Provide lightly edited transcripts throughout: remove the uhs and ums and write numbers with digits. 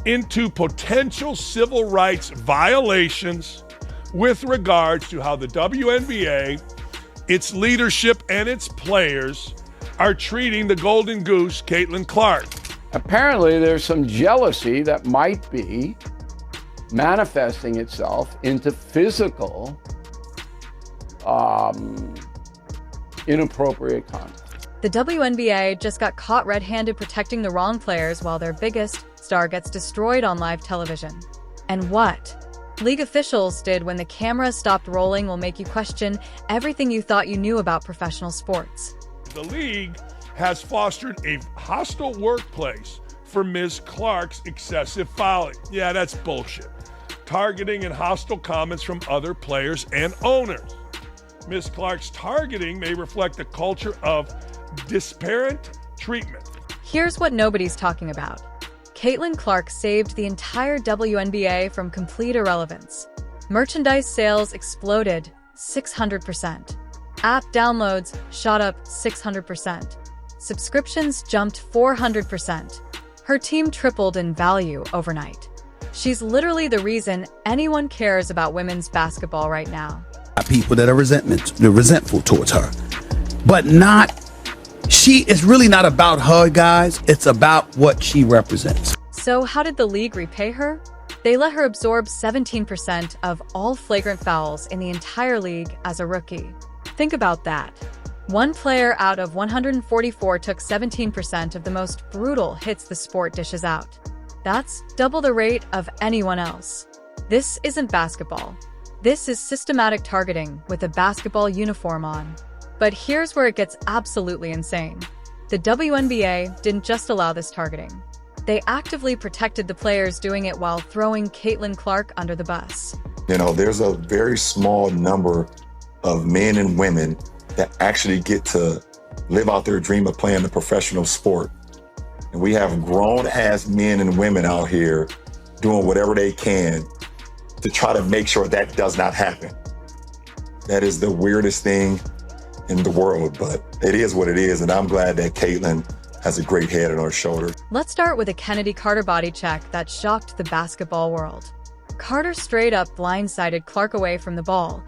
into potential civil rights violations with regards to how the WNBA, its leadership, and its players are treating the Golden Goose, Caitlin Clark. Apparently, there's some jealousy that might be manifesting itself into physical, inappropriate conduct. The WNBA just got caught red-handed protecting the wrong players while their biggest star gets destroyed on live television. And what league officials did when the camera stopped rolling will make you question everything you thought you knew about professional sports. The league has fostered a hostile workplace for Ms. Clark's excessive fouling. Yeah, that's bullshit. Targeting and hostile comments from other players and owners. Ms. Clark's targeting may reflect a culture of disparate treatment. Here's what nobody's talking about. Caitlin Clark saved the entire WNBA from complete irrelevance. Merchandise sales exploded 600%. App downloads shot up 600%. Subscriptions jumped 400%. Her team tripled in value overnight. She's literally the reason anyone cares about women's basketball right now. People that are resentful towards her, but it's really not about her, guys. It's about what she represents. So how did the league repay her? They let her absorb 17% of all flagrant fouls in the entire league as a rookie. Think about that. One player out of 144 took 17% of the most brutal hits the sport dishes out. That's double the rate of anyone else. This isn't basketball. This is systematic targeting with a basketball uniform on. But here's where it gets absolutely insane. The WNBA didn't just allow this targeting. They actively protected the players doing it while throwing Caitlin Clark under the bus. There's a very small number of men and women that actually get to live out their dream of playing a professional sport. And we have grown-ass men and women out here doing whatever they can to try to make sure that does not happen. That is the weirdest thing in the world, but it is what it is, and I'm glad that Caitlin has a great head on her shoulder. Let's start with a Kennedy Carter body check that shocked the basketball world. Carter straight up blindsided Clark away from the ball,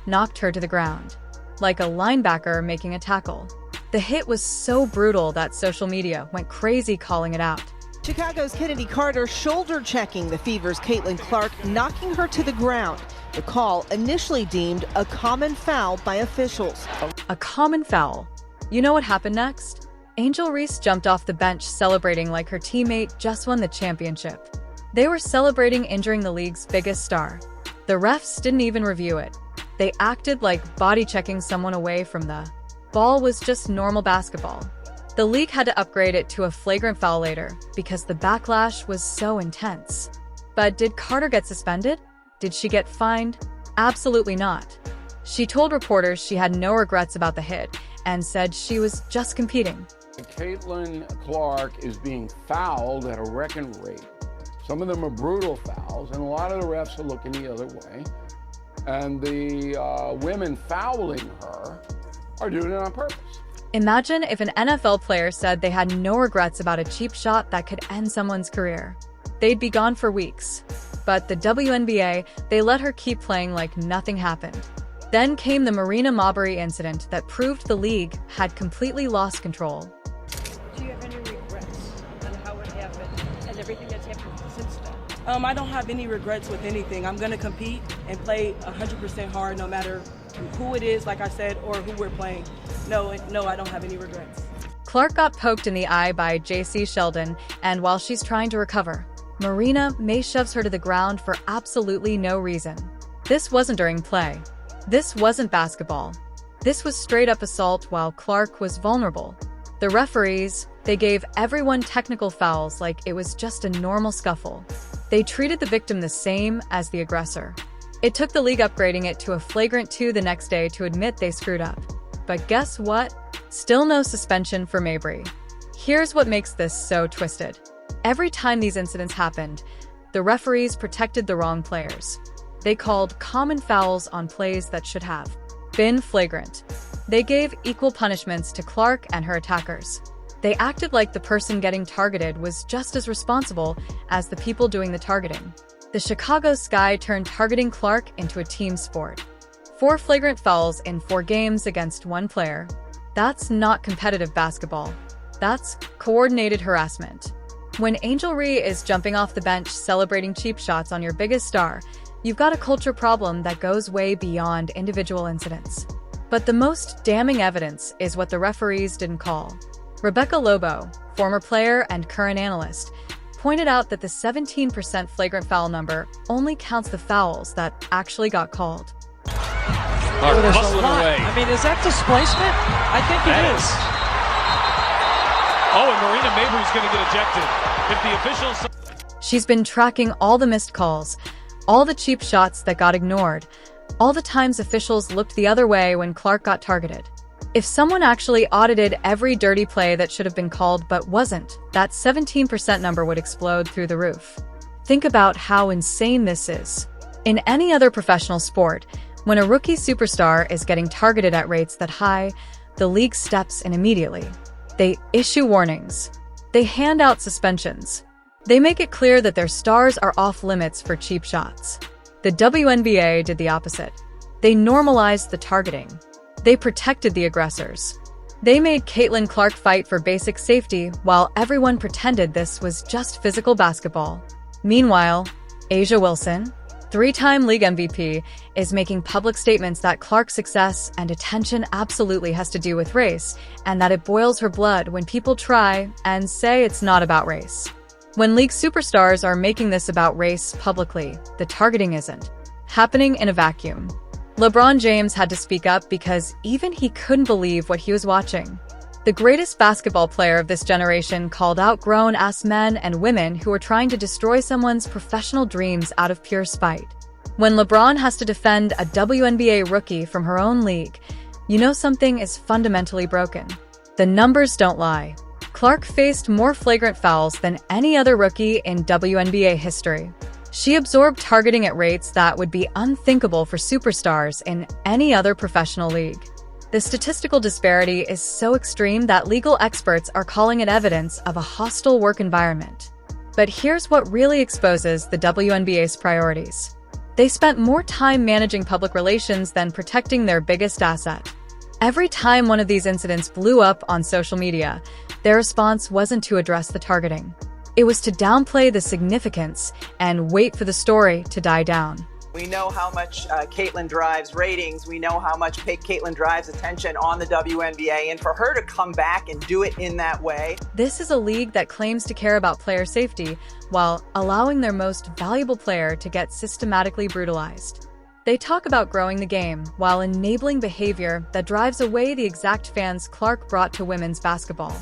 knocked her to the ground, like a linebacker making a tackle. The hit was so brutal that social media went crazy calling it out. Chicago's Kennedy Carter shoulder-checking the Fever's Caitlin Clark, knocking her to the ground. The call initially deemed a common foul by officials. A common foul. You know what happened next? Angel Reese jumped off the bench celebrating like her teammate just won the championship. They were celebrating injuring the league's biggest star. The refs didn't even review it. They acted like body-checking someone away from the ball was just normal basketball. The league had to upgrade it to a flagrant foul later because the backlash was so intense. But did Carter get suspended? Did she get fined? Absolutely not. She told reporters she had no regrets about the hit and said she was just competing. Caitlin Clark is being fouled at a record rate. Some of them are brutal fouls, and a lot of the refs are looking the other way. And the women fouling her are doing it on purpose. Imagine if an NFL player said they had no regrets about a cheap shot that could end someone's career. They'd be gone for weeks. But the WNBA, they let her keep playing like nothing happened. Then came the Marina Mabrey incident that proved the league had completely lost control. Do you have any regrets on how it happened and everything that's happened since then? I don't have any regrets with anything. I'm going to compete and play 100% hard no matter who it is, like I said, or who we're playing. No, I don't have any regrets. Clark got poked in the eye by J.C. Sheldon, and while she's trying to recover, Marina May shoves her to the ground for absolutely no reason. This wasn't during play. This wasn't basketball. This was straight-up assault while Clark was vulnerable. The referees, they gave everyone technical fouls like it was just a normal scuffle. They treated the victim the same as the aggressor. It took the league upgrading it to a flagrant 2 the next day to admit they screwed up. But guess what? Still no suspension for Mabrey. Here's what makes this so twisted. Every time these incidents happened, the referees protected the wrong players. They called common fouls on plays that should have been flagrant. They gave equal punishments to Clark and her attackers. They acted like the person getting targeted was just as responsible as the people doing the targeting. The Chicago Sky turned targeting Clark into a team sport. 4 flagrant fouls in 4 games against 1 player. That's not competitive basketball. That's coordinated harassment. When Angel Reese is jumping off the bench celebrating cheap shots on your biggest star, you've got a culture problem that goes way beyond individual incidents. But the most damning evidence is what the referees didn't call. Rebecca Lobo, former player and current analyst, pointed out that the 17% flagrant foul number only counts the fouls that actually got called. Muscling away. I mean, is that displacement? I think it is. Oh, and Marina Mabrey's going to get ejected. If the officials... She's been tracking all the missed calls, all the cheap shots that got ignored, all the times officials looked the other way when Clark got targeted. If someone actually audited every dirty play that should have been called but wasn't, that 17% number would explode through the roof. Think about how insane this is. In any other professional sport, when a rookie superstar is getting targeted at rates that high, the league steps in immediately. They issue warnings. They hand out suspensions. They make it clear that their stars are off limits for cheap shots. The WNBA did the opposite. They normalized the targeting. They protected the aggressors. They made Caitlin Clark fight for basic safety while everyone pretended this was just physical basketball. Meanwhile, A'ja Wilson, 3-time league MVP, is making public statements that Clark's success and attention absolutely has to do with race, and that it boils her blood when people try and say it's not about race. When league superstars are making this about race publicly, the targeting isn't happening in a vacuum. LeBron James had to speak up because even he couldn't believe what he was watching. The greatest basketball player of this generation called out grown-ass men and women who were trying to destroy someone's professional dreams out of pure spite. When LeBron has to defend a WNBA rookie from her own league, you know something is fundamentally broken. The numbers don't lie. Clark faced more flagrant fouls than any other rookie in WNBA history. She absorbed targeting at rates that would be unthinkable for superstars in any other professional league. The statistical disparity is so extreme that legal experts are calling it evidence of a hostile work environment. But here's what really exposes the WNBA's priorities. They spent more time managing public relations than protecting their biggest asset. Every time one of these incidents blew up on social media, their response wasn't to address the targeting. It was to downplay the significance and wait for the story to die down. We know how much Caitlin drives ratings. We know how much Caitlin drives attention on the WNBA. And for her to come back and do it in that way. This is a league that claims to care about player safety while allowing their most valuable player to get systematically brutalized. They talk about growing the game while enabling behavior that drives away the exact fans Clark brought to women's basketball.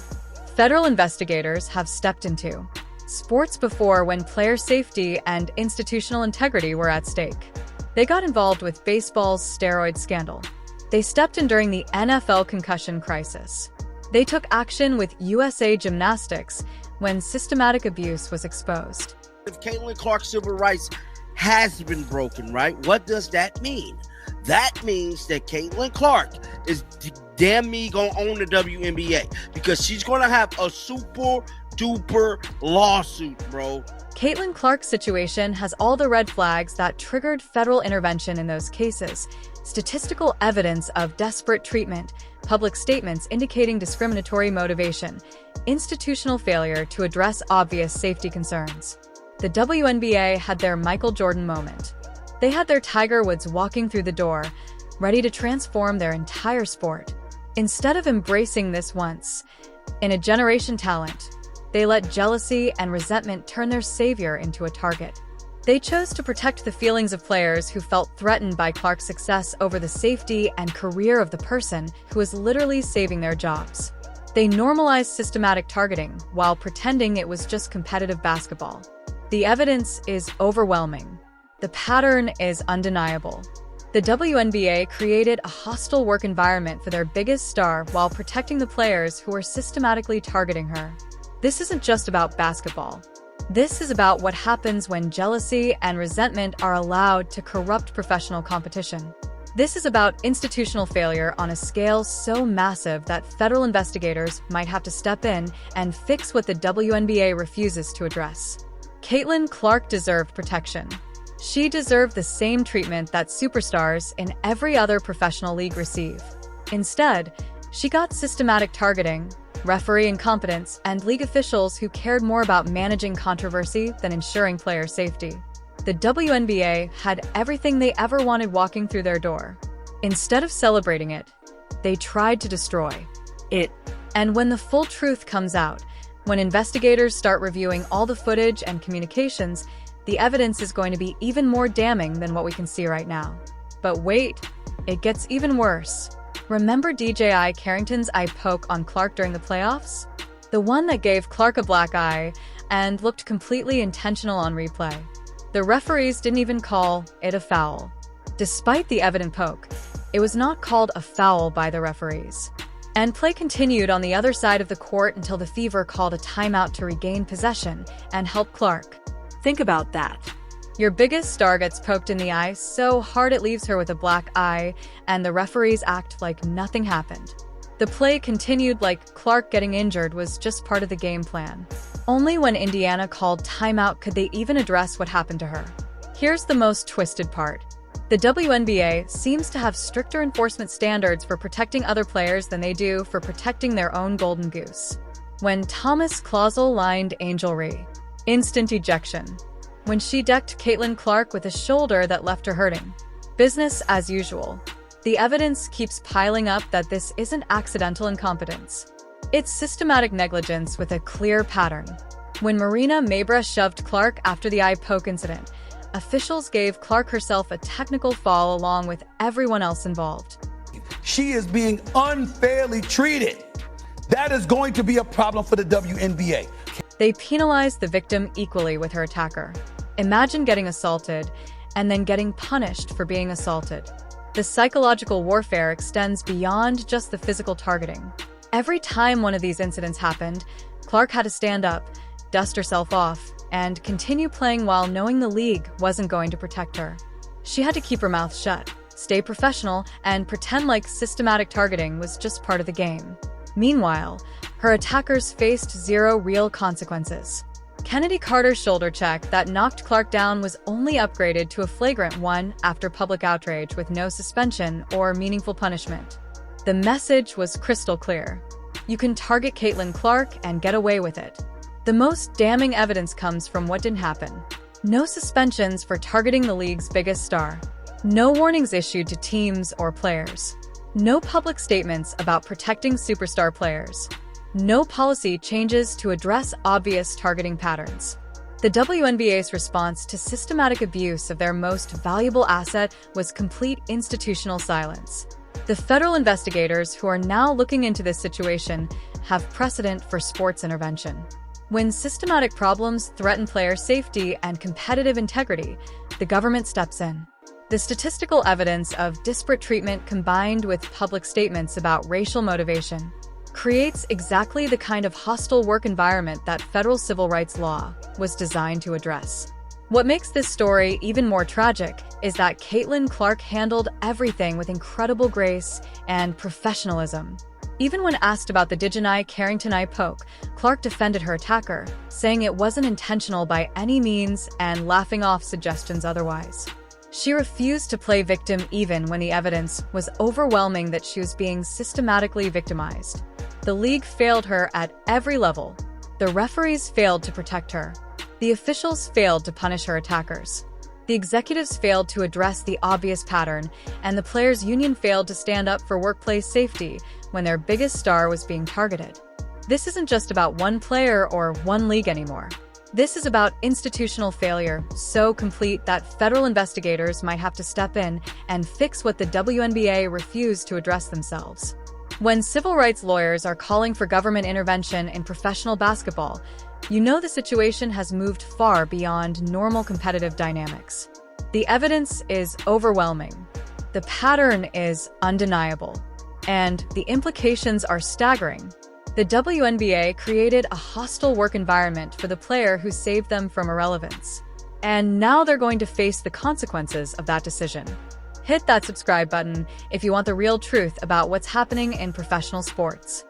Federal investigators have stepped into sports before when player safety and institutional integrity were at stake. They got involved with baseball's steroid scandal. They stepped in during the NFL concussion crisis. They took action with USA Gymnastics when systematic abuse was exposed. If Caitlin Clark's civil rights has been broken, right? What does that mean? That means that Caitlin Clark is damn me gonna own the WNBA because she's gonna have a super duper lawsuit, bro. Caitlin Clark's situation has all the red flags that triggered federal intervention in those cases. Statistical evidence of desperate treatment, public statements indicating discriminatory motivation, institutional failure to address obvious safety concerns. The WNBA had their Michael Jordan moment. They had their Tiger Woods walking through the door, ready to transform their entire sport. Instead of embracing this once in a generation talent, they let jealousy and resentment turn their savior into a target. They chose to protect the feelings of players who felt threatened by Clark's success over the safety and career of the person who was literally saving their jobs. They normalized systematic targeting while pretending it was just competitive basketball. The evidence is overwhelming. The pattern is undeniable. The WNBA created a hostile work environment for their biggest star while protecting the players who were systematically targeting her. This isn't just about basketball. This is about what happens when jealousy and resentment are allowed to corrupt professional competition. This is about institutional failure on a scale so massive that federal investigators might have to step in and fix what the WNBA refuses to address. Caitlin Clark deserved protection. She deserved the same treatment that superstars in every other professional league receive. Instead, she got systematic targeting, referee incompetence, and league officials who cared more about managing controversy than ensuring player safety. The WNBA had everything they ever wanted walking through their door. Instead of celebrating it, they tried to destroy it. And when the full truth comes out, when investigators start reviewing all the footage and communications, the evidence is going to be even more damning than what we can see right now. But wait, it gets even worse. Remember DJI Carrington's eye poke on Clark during the playoffs? The one that gave Clark a black eye and looked completely intentional on replay. The referees didn't even call it a foul. Despite the evident poke, it was not called a foul by the referees. And play continued on the other side of the court until the Fever called a timeout to regain possession and help Clark. Think about that. Your biggest star gets poked in the eye so hard it leaves her with a black eye, and the referees act like nothing happened. The play continued like Clark getting injured was just part of the game plan. Only when Indiana called timeout could they even address what happened to her. Here's the most twisted part. The WNBA seems to have stricter enforcement standards for protecting other players than they do for protecting their own golden goose. When Thomas Clausel lined Angel Ree, instant ejection. When she decked Caitlin Clark with a shoulder that left her hurting. Business as usual. The evidence keeps piling up that this isn't accidental incompetence. It's systematic negligence with a clear pattern. When Marina Maybra shoved Clark after the eye poke incident, officials gave Clark herself a technical fall along with everyone else involved. She is being unfairly treated. That is going to be a problem for the WNBA. They penalized the victim equally with her attacker. Imagine getting assaulted and then getting punished for being assaulted. The psychological warfare extends beyond just the physical targeting. Every time one of these incidents happened, Clark had to stand up, dust herself off, and continue playing while knowing the league wasn't going to protect her. She had to keep her mouth shut, stay professional, and pretend like systematic targeting was just part of the game. Meanwhile, her attackers faced zero real consequences. Kennedy Carter's shoulder check that knocked Clark down was only upgraded to a flagrant one after public outrage with no suspension or meaningful punishment. The message was crystal clear. You can target Caitlin Clark and get away with it. The most damning evidence comes from what didn't happen. No suspensions for targeting the league's biggest star. No warnings issued to teams or players. No public statements about protecting superstar players. No policy changes to address obvious targeting patterns. The WNBA's response to systematic abuse of their most valuable asset was complete institutional silence. The federal investigators who are now looking into this situation have precedent for sports intervention. When systematic problems threaten player safety and competitive integrity, the government steps in. The statistical evidence of disparate treatment combined with public statements about racial motivation creates exactly the kind of hostile work environment that federal civil rights law was designed to address. What makes this story even more tragic is that Caitlin Clark handled everything with incredible grace and professionalism. Even when asked about the DJI Carrington eye poke, Clark defended her attacker, saying it wasn't intentional by any means and laughing off suggestions otherwise. She refused to play victim even when the evidence was overwhelming that she was being systematically victimized. The league failed her at every level. The referees failed to protect her. The officials failed to punish her attackers. The executives failed to address the obvious pattern, and the players' union failed to stand up for workplace safety when their biggest star was being targeted. This isn't just about one player or one league anymore. This is about institutional failure so complete that federal investigators might have to step in and fix what the WNBA refused to address themselves. When civil rights lawyers are calling for government intervention in professional basketball, you know the situation has moved far beyond normal competitive dynamics. The evidence is overwhelming. The pattern is undeniable. And the implications are staggering. The WNBA created a hostile work environment for the player who saved them from irrelevance. And now they're going to face the consequences of that decision. Hit that subscribe button if you want the real truth about what's happening in professional sports.